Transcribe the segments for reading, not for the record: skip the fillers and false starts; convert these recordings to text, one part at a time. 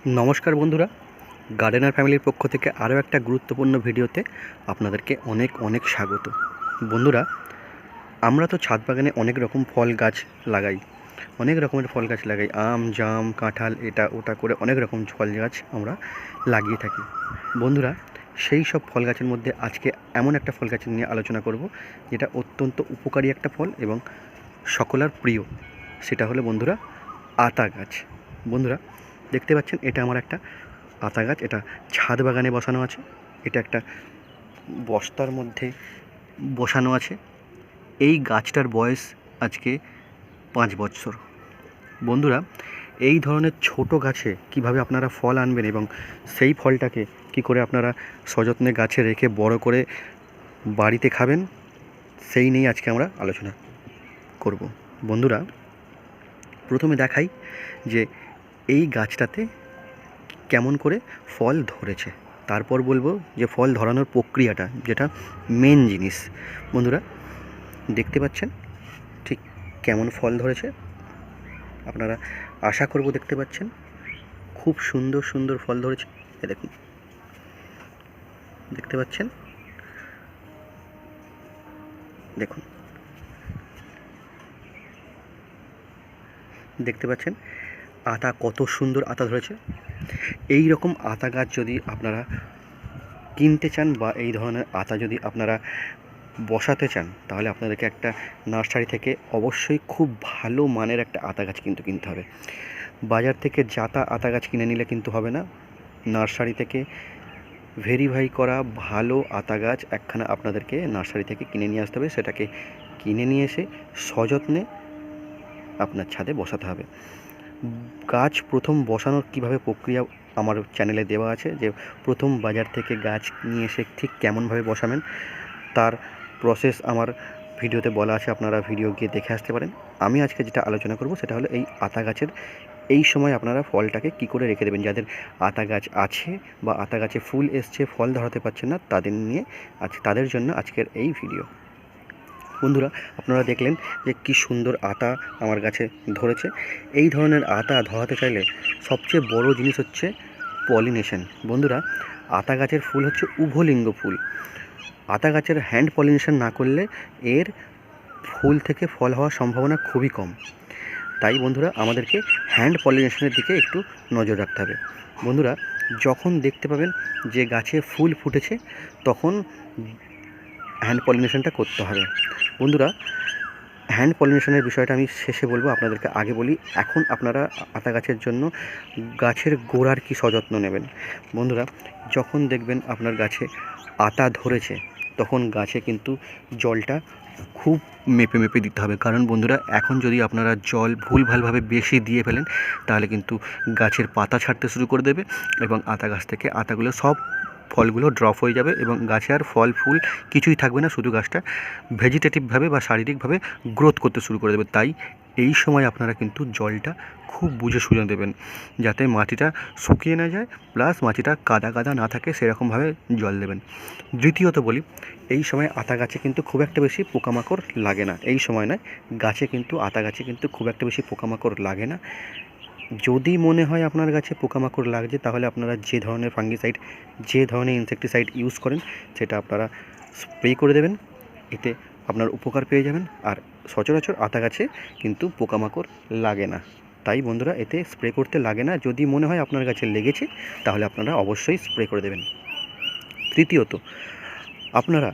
নমস্কার বন্ধুরা, গার্ডেনার ফ্যামিলির পক্ষ থেকে আরও একটা গুরুত্বপূর্ণ ভিডিওতে আপনাদেরকে অনেক অনেক স্বাগত। বন্ধুরা, আমরা তো ছাদ বাগানে অনেক রকম ফল গাছ লাগাই, অনেক রকমের ফল গাছ লাগাই, আম, জাম, কাঁঠাল, এটা ওটা করে অনেক রকম ফল গাছ আমরা লাগিয়ে থাকি। বন্ধুরা, সেই সব ফল গাছের মধ্যে আজকে এমন একটা ফল গাছ নিয়ে আলোচনা করব যেটা অত্যন্ত উপকারী একটা ফল এবং সকলের প্রিয়। সেটা হলো বন্ধুরা আতা গাছ। বন্ধুরা, দেখতে পাচ্ছেন এটা আমার একটা আতা গাছ। এটা ছাদ বাগানে বসানো আছে। এটা একটা বস্তার মধ্যে বসানো আছে। এই গাছটার বয়স আজকে 5 বছর। বন্ধুরা, এই ধরনের ছোট গাছে কিভাবে আপনারা ফল আনবেন এবং সেই ফলটাকে কি করে আপনারা সযত্নে গাছে রেখে বড় করে বাড়িতে খাবেন, সেই নিয়ে আজকে আমরা আলোচনা করব। বন্ধুরা, প্রথমে দেখাই যে এই গাছটাতে কেমন করে ফল ধরেছে, তারপর বলবো যে ফল ধরানোর প্রক্রিয়াটা, যেটা মেন জিনিস। বন্ধুরা, দেখতে পাচ্ছেন ঠিক কেমন ফল ধরেছে, আপনারা আশা করব দেখতে পাচ্ছেন। খুব সুন্দর সুন্দর ফল ধরেছে। এ দেখুন, দেখতে পাচ্ছেন, দেখুন, দেখতে পাচ্ছেন আতা, কত সুন্দর আতা ধরেছে। এই রকম আতা গাছ যদি আপনারা কিনতে চান বা এই ধরনের আতা যদি আপনারা বসাতে চান, তাহলে আপনাদেরকে একটা নার্সারি থেকে অবশ্যই খুব ভালো মানের একটা আতা গাছ কিন্তু কিনতে হবে। বাজার থেকে জাতা আতা গাছ কিনে নিলে কিন্তু হবে না। নার্সারি থেকে ভেরিফাই করা ভালো আতা গাছ একখানা আপনাদেরকে নার্সারি থেকে কিনে নিয়ে আসতে হবে। সেটাকে কিনে নিয়ে এসে সযত্নে আপনার ছাদে বসাতে হবে। গাছ প্রথম বসানোর কীভাবে প্রক্রিয়া আমার চ্যানেলে দেওয়া আছে, যে প্রথম বাজার থেকে গাছ নিয়ে এসে ঠিক কেমনভাবে বসাবেন তার প্রসেস আমার ভিডিওতে বলা আছে, আপনারা ভিডিও গিয়ে দেখে আসতে পারেন। আমি আজকে যেটা আলোচনা করব সেটা হলো এই আতা গাছের এই সময় আপনারা ফলটাকে কি করে রেখে দেবেন। যাদের আতা গাছ আছে বা আতা গাছে ফুল এসছে, ফল ধরাতে পারছেন না, তাদের নিয়ে তাদের জন্য আজকের এই ভিডিও। বন্ধুরা, আপনারা দেখলেন যে কি সুন্দর আতা আমার গাছে ধরেছে। এই ধরনের আতা ধরাতে চাইলে সবচেয়ে বড় জিনিস হচ্ছে পলিনেশন। বন্ধুরা, আতা গাছের ফুল হচ্ছে উভলিঙ্গ ফুল। আতা গাছের হ্যান্ড পলিনেশন না করলে এর ফুল থেকে ফল হওয়ার সম্ভাবনা খুবই কম। তাই বন্ধুরা, আমাদেরকে হ্যান্ড পলিনেশনের দিকে একটু নজর রাখতে হবে। বন্ধুরা, যখন দেখতে পাবেন যে গাছে ফুল ফুটেছে, তখন হ্যান্ড পলিনেশনটা করতে হবে। বন্ধুরা, হ্যান্ড পলিনেশনের বিষয়টা আমি শেষে বলবো, আপনাদেরকে আগে বলি এখন আপনারা আতা গাছের জন্য গাছের গোড়ার কি সযত্ন নেবেন। বন্ধুরা, যখন দেখবেন আপনার গাছে আতা ধরেছে, তখন গাছে কিন্তু জলটা খুব মেপে মেপে দিতে হবে। কারণ বন্ধুরা, এখন যদি আপনারা জল ভুলভালভাবে বেশি দিয়ে ফেলেন, তাহলে কিন্তু গাছের পাতা ছাড়তে শুরু করে দেবে এবং আতা গাছ থেকে আতাগুলো সব ফলগুলো ড্রপ হয়ে যাবে এবং গাছে আর ফল ফুল কিছুই থাকবে না, শুধু গাছটা ভেজিটেটিভভাবে বা শারীরিকভাবে গ্রোথ করতে শুরু করে দেবে। তাই এই সময় আপনারা কিন্তু জলটা খুব বুঝে সুঝে দেবেন, যাতে মাটিটা শুকিয়ে না যায়, প্লাস মাটিটা কাদা কাদা না থাকে, সেরকমভাবে জল দেবেন। দ্বিতীয়ত বলি, এই সময় আতা গাছে কিন্তু খুব একটা বেশি পোকামাকড় লাগে না। এই সময় নয়, গাছে কিন্তু আতা গাছে কিন্তু খুব একটা বেশি পোকামাকড় লাগে না। যদি মনে হয় আপনার গাছে পোকামাকড় লাগছে, তাহলে আপনারা যে ধরনের ফাঙ্গিসাইড, যে ধরনের ইনসেকটিসাইড ইউজ করেন, সেটা আপনারা স্প্রে করে দেবেন। এতে আপনার উপকার পেয়ে যাবেন। আর সচরাচর আতা গাছে কিন্তু পোকামাকড় লাগে না, তাই বন্ধুরা এতে স্প্রে করতে লাগে না। যদি মনে হয় আপনার গাছে লেগেছে, তাহলে আপনারা অবশ্যই স্প্রে করে দেবেন। তৃতীয়ত, আপনারা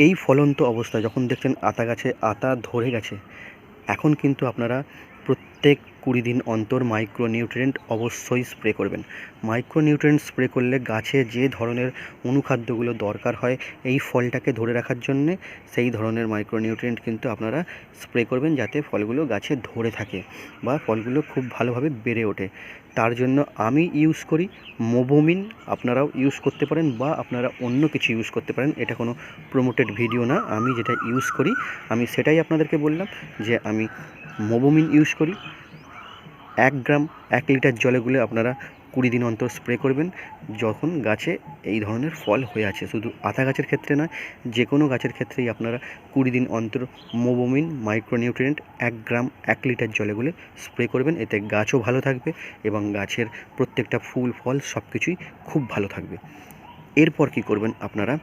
এই ফলন্ত অবস্থায় যখন দেখছেন আতা গাছে আতা ধরে গেছে, এখন কিন্তু আপনারা প্রত্যেক 20 দিন অন্তর মাইক্রোনিউট্রিয়েন্ট অবশ্যই স্প্রে করবেন। মাইক্রোনিউট্রিয়েন্ট স্প্রে করলে গাছে যে ধরনের অনুখাদ্যগুলো দরকার হয় এই ফলটাকে ধরে রাখার জন্যে, সেই ধরনের মাইক্রোনিউট্রিয়েন্ট কিন্তু আপনারা স্প্রে করবেন, যাতে ফলগুলো গাছে ধরে থাকে বা ফলগুলো খুব ভালোভাবে বেড়ে ওঠে। তার জন্য আমি ইউজ করি মোবোমিন, আপনারাও ইউজ করতে পারেন বা আপনারা অন্য কিছু ইউজ করতে পারেন। এটা কোনো প্রমোটেড ভিডিও না, আমি যেটা ইউজ করি আমি সেটাই আপনাদেরকে বললাম, যে আমি মোবোমিন ইউজ করি। 1 গ্রাম 1 লিটার জলে গুলে আপনারা 20 দিন অন্তর স্প্রে করবেন যখন গাছে এই ধরনের ফল হয়ে আছে। শুধু আতা গাছের ক্ষেত্রে নয়, যে কোনো গাছের ক্ষেত্রেই আপনারা 20 দিন অন্তর মোবোমিন মাইক্রোনিউট্রিয়েন্ট 1 গ্রাম 1 লিটার জলে গুলে স্প্রে করবেন। এতে গাছও ভালো থাকবে এবং গাছের প্রত্যেকটা ফুল ফল সব কিছুই খুব ভালো থাকবে। এরপর কী করবেন আপনারা,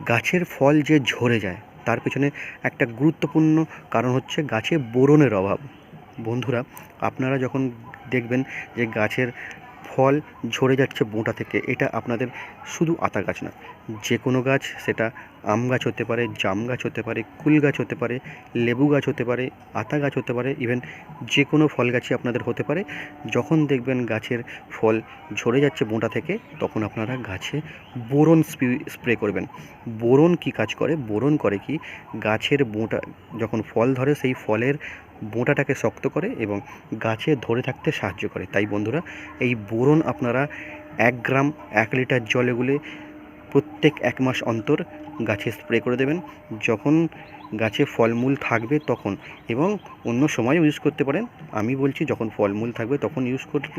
গাছের ফল যে ঝরে যায় তার পেছনে একটা গুরুত্বপূর্ণ কারণ হচ্ছে গাছে বোরনের অভাব। বন্ধুরা, আপনারা যখন দেখবেন যে গাছের ফল ঝরে যাচ্ছে বোঁটা থেকে, এটা আপনাদের শুধু আতা গাছ না, যে কোনো গাছ, সেটা আম গাছ হতে পারে, জাম গাছ হতে পারে, কুল গাছ হতে পারে, লেবু গাছ হতে পারে, আতা গাছ হতে পারে, ইভেন যে কোনো ফল গাছই আপনাদের হতে পারে। যখন দেখবেন গাছের ফল ঝরে যাচ্ছে বোঁটা থেকে, তখন আপনারা গাছে বোরন স্প্রে করবেন। বোরন কি কাজ করে? বোরন করে কি, গাছের বোঁটা যখন ফল ধরে সেই ফলের বোঁটাটাকে শক্ত করে এবং গাছে ধরে থাকতে সাহায্য করে। তাই বন্ধুরা, এই বোরন আপনারা 1 গ্রাম 1 লিটার জলে গুলে প্রত্যেক 1 মাস অন্তর গাছে স্প্রে করে দেবেন, যখন গাছে ফলমূল থাকবে তখন, এবং অন্য সময়ও ইউজ করতে পারেন। আমি বলছি যখন ফলমূল থাকবে তখন ইউজ করতে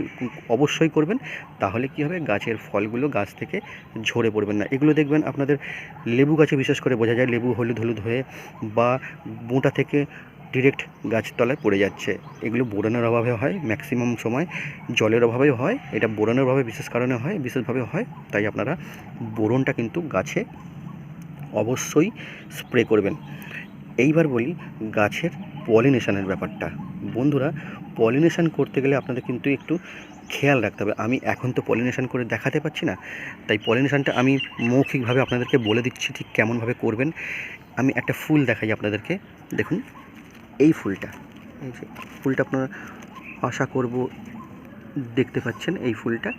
অবশ্যই করবেন। তাহলে কি হবে, গাছের ফলগুলো গাছ থেকে ঝরে পড়বেন না। এগুলো দেখবেন আপনাদের লেবু গাছে বিশেষ করে বোঝা যায়, লেবু হলুদ হলুদ হয়ে বা বোঁটা থেকে ডিরেক্ট গাছতলায় পড়ে যাচ্ছে। এগুলো বোরনের অভাবে হয়, ম্যাক্সিমাম সময় জলের অভাবে হয়। এটা বোরনের অভাবে বিশেষভাবে হয়। তাই আপনারা বোরনটা কিন্তু গাছে অবশ্যই স্প্রে করবেন। এইবার বলি গাছের পলিনেশনের ব্যাপারটা। বন্ধুরা, পলিনেশন করতে গেলে আপনাদের কিন্তু একটু খেয়াল রাখতে হবে। আমি এখন তো পলিনেশন করে দেখাতে পারছি না, তাই পলিনেশনটা আমি মৌখিকভাবে আপনাদেরকে বলে দিচ্ছি ঠিক কেমনভাবে করবেন। আমি একটা ফুল দেখাই আপনাদেরকে। দেখুন এই ফুলটা, এই যে ফুলটা আপনারা আশা করব দেখতে পাচ্ছেন। এই ফুলটা,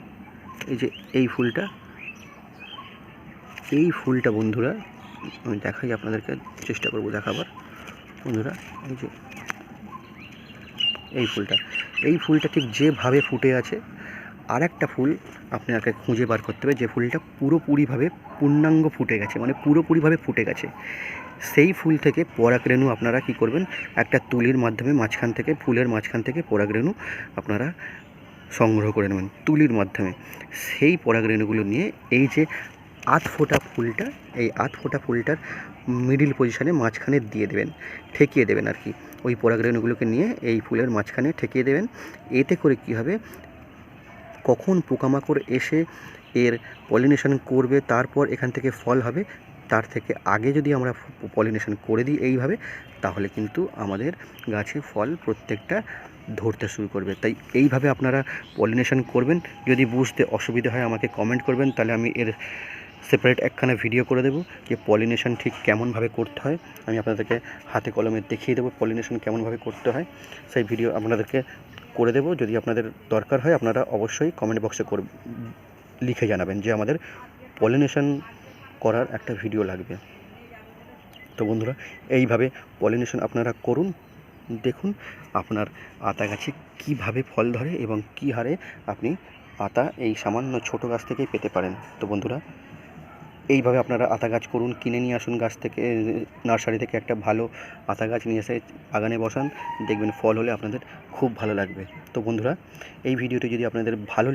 এই যে এই ফুলটা বন্ধুরা আমি দেখাই আপনাদেরকে, চেষ্টা করব দেখাবার। বন্ধুরা, এই যে এই ফুলটা ঠিক যেভাবে ফুটে আছে, আর একটা ফুল আপনাকে খুঁজে বার করতে হবে যে ফুলটা পুরোপুরিভাবে পূর্ণাঙ্গ ফুটে গেছে, মানে পুরোপুরিভাবে ফুটে গেছে। সেই ফুল থেকে পরাগরেণু আপনারা কি করবেন, একটা তুলির মাধ্যমে ফুলের মাঝখান থেকে পরাগরেণু আপনারা সংগ্রহ করে নেবেন তুলির মাধ্যমে। সেই পরাগরেণুগুলো নিয়ে এই যে আধফোটা ফুলটা, এই আধফোটা ফুলটার মিডিল পজিশানে মাঝখানে দিয়ে দেবেন, ঠেকিয়ে দেবেন আর কি। ওই পরাগরেণুগুলোকে নিয়ে এই ফুলের মাঝখানে ঠেকিয়ে দেবেন। এতে করে কি হবে, কখন পোকামাকড় এসে এর পলিনেশন করবে, তারপর এখান থেকে ফল হবে, তার থেকে আগে যদি আমরা পলিনেশন করে দিই এইভাবে, তাহলে কিন্তু আমাদের গাছে ফল প্রত্যেকটা ধরতে শুরু করবে। তাই এইভাবে আপনারা পলিনেশন করবেন। যদি বুঝতে অসুবিধা হয় আমাকে কমেন্ট করবেন, তাহলে আমি এর সেপারেট একখানা ভিডিও করে দেবো যে পলিনেশন ঠিক কেমনভাবে করতে হয়। আমি আপনাদেরকে হাতে কলমে দেখিয়ে দেবো পলিনেশন কেমনভাবে করতে হয়, সেই ভিডিও আপনাদেরকে করে দেবো। যদি আপনাদের দরকার হয় আপনারা অবশ্যই কমেন্ট বক্সে লিখে জানাবেন যে আমাদের পলিনেশন করার একটা ভিডিও লাগবে। তো বন্ধুরা, এইভাবে পলিনেশন আপনারা করুন, দেখুন আপনার আতা গাছে কীভাবে ফল ধরে এবং কী হারে আপনি আতা এই সামান্য ছোট গাছ থেকেই পেতে পারেন। তো বন্ধুরা, এইভাবে আপনারা আতা গাছ করুন, কিনে নিয়ে আসুন গাছ থেকে, নার্সারি থেকে একটা ভালো আতা গাছ নিয়ে এসে বাগানে বসান, দেখবেন ফল হলে আপনাদের খুব ভালো লাগবে। তো বন্ধুরা, এই ভিডিওটি যদি আপনাদের ভালো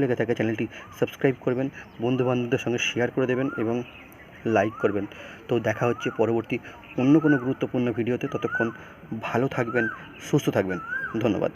লেগে থাকে চ্যানেলটি সাবস্ক্রাইব করবেন, বন্ধুবান্ধবদের সঙ্গে শেয়ার করে দেবেন এবং লাইক করবেন। তো দেখা হচ্ছে পরবর্তী অন্য কোনো গুরুত্বপূর্ণ ভিডিওতে। ততক্ষণ ভালো থাকবেন, সুস্থ থাকবেন। ধন্যবাদ।